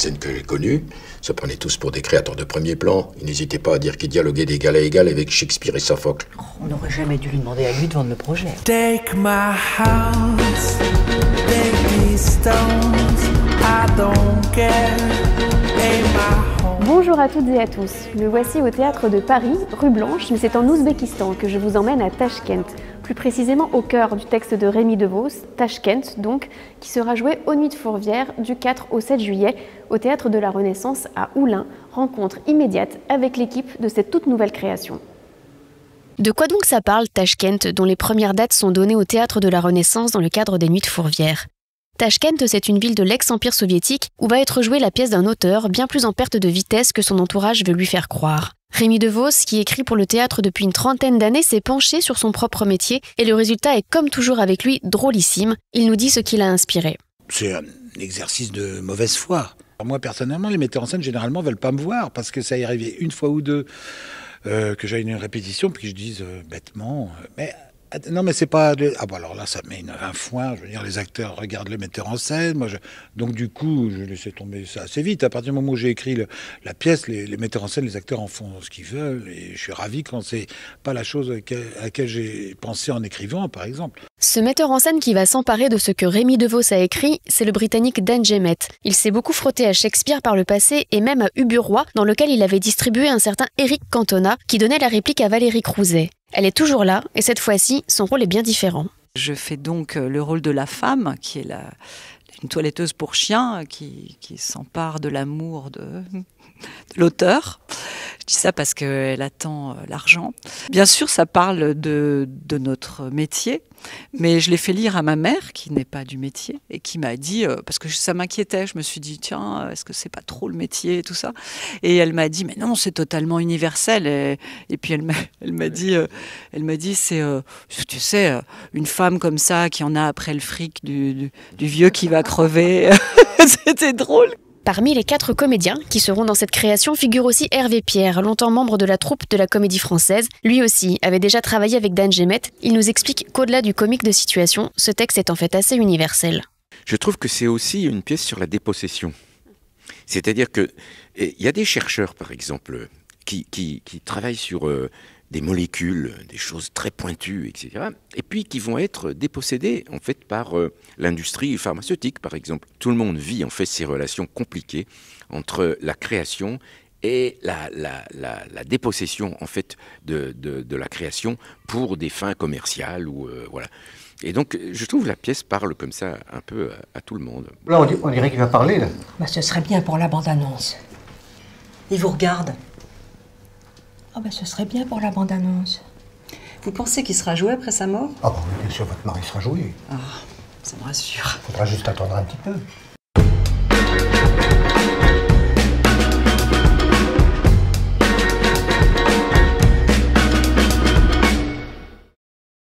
scène que j'ai connue se prenaient tous pour des créateurs de premier plan. Ils n'hésitaient pas à dire qu'ils dialoguaient d'égal à égal avec Shakespeare et Sophocle. On n'aurait jamais dû lui demander à lui de vendre le projet. Take my house, take these stones, I don't care, ain't my home. Bonjour à toutes et à tous, me voici au théâtre de Paris, rue Blanche, mais c'est en Ouzbékistan que je vous emmène à Tachkent, plus précisément au cœur du texte de Rémi DeVos, Tachkent donc, qui sera joué aux Nuits de Fourvière du 4 au 7 juillet au théâtre de la Renaissance à Oulin, rencontre immédiate avec l'équipe de cette toute nouvelle création. De quoi donc ça parle, Tachkent, dont les premières dates sont données au théâtre de la Renaissance dans le cadre des Nuits de Fourvière? Tachkent, c'est une ville de l'ex-empire soviétique où va être jouée la pièce d'un auteur bien plus en perte de vitesse que son entourage veut lui faire croire. Rémi DeVos, qui écrit pour le théâtre depuis une trentaine d'années, s'est penché sur son propre métier et le résultat est comme toujours avec lui drôlissime. Il nous dit ce qui l'a inspiré. C'est un exercice de mauvaise foi. Moi personnellement, les metteurs en scène généralement veulent pas me voir parce que ça y est arrivé une fois ou deux que j'aille une répétition puis que je dise bêtement mais non, mais c'est pas... Ah bon, alors là, ça met un foin. Je veux dire, les acteurs regardent le metteur en scène. Donc, du coup, je laissais tomber ça assez vite. À partir du moment où j'ai écrit la pièce, les metteurs en scène, les acteurs en font ce qu'ils veulent. Et je suis ravi quand c'est pas la chose à laquelle j'ai pensé en écrivant, par exemple. Ce metteur en scène qui va s'emparer de ce que Rémi DeVos a écrit, c'est le Britannique Dan Gemmett. Il s'est beaucoup frotté à Shakespeare par le passé et même à Ubu-Roi, dans lequel il avait distribué un certain Éric Cantona, qui donnait la réplique à Valérie Crouzet. Elle est toujours là, et cette fois-ci, son rôle est bien différent. Je fais donc le rôle de la femme, qui est une toiletteuse pour chiens, qui s'empare de l'amour de l'auteur. Je dis ça parce qu'elle attend l'argent. Bien sûr, ça parle de notre métier, mais je l'ai fait lire à ma mère, qui n'est pas du métier, et qui m'a dit, parce que ça m'inquiétait, je me suis dit, tiens, est-ce que c'est pas trop le métier et tout ça? Et elle m'a dit, mais non, c'est totalement universel. Et puis elle m'a dit, c'est, tu sais, une femme comme ça, qui en a après le fric du vieux qui va crever. C'était drôle. Parmi les 4 comédiens qui seront dans cette création figure aussi Hervé Pierre, longtemps membre de la troupe de la Comédie Française. Lui aussi avait déjà travaillé avec Dan Gemmett. Il nous explique qu'au-delà du comique de situation, ce texte est en fait assez universel. Je trouve que c'est aussi une pièce sur la dépossession. C'est-à-dire qu'il y a des chercheurs, par exemple, qui travaillent sur des molécules, des choses très pointues, etc. Et puis qui vont être dépossédés, en fait, par l'industrie pharmaceutique, par exemple. Tout le monde vit, en fait, ces relations compliquées entre la création et la dépossession, en fait, de la création pour des fins commerciales ou voilà. Et donc, je trouve que la pièce parle comme ça un peu à tout le monde. Là, on dirait qu'il va parler, là. Bah, ce serait bien pour la bande-annonce. Il vous regarde. Oh, bah, ce serait bien pour la bande-annonce. Vous pensez qu'il sera joué après sa mort? Ah bon, bien sûr, votre mari sera joué. Ah, ça me rassure. Faudra juste attendre un petit peu.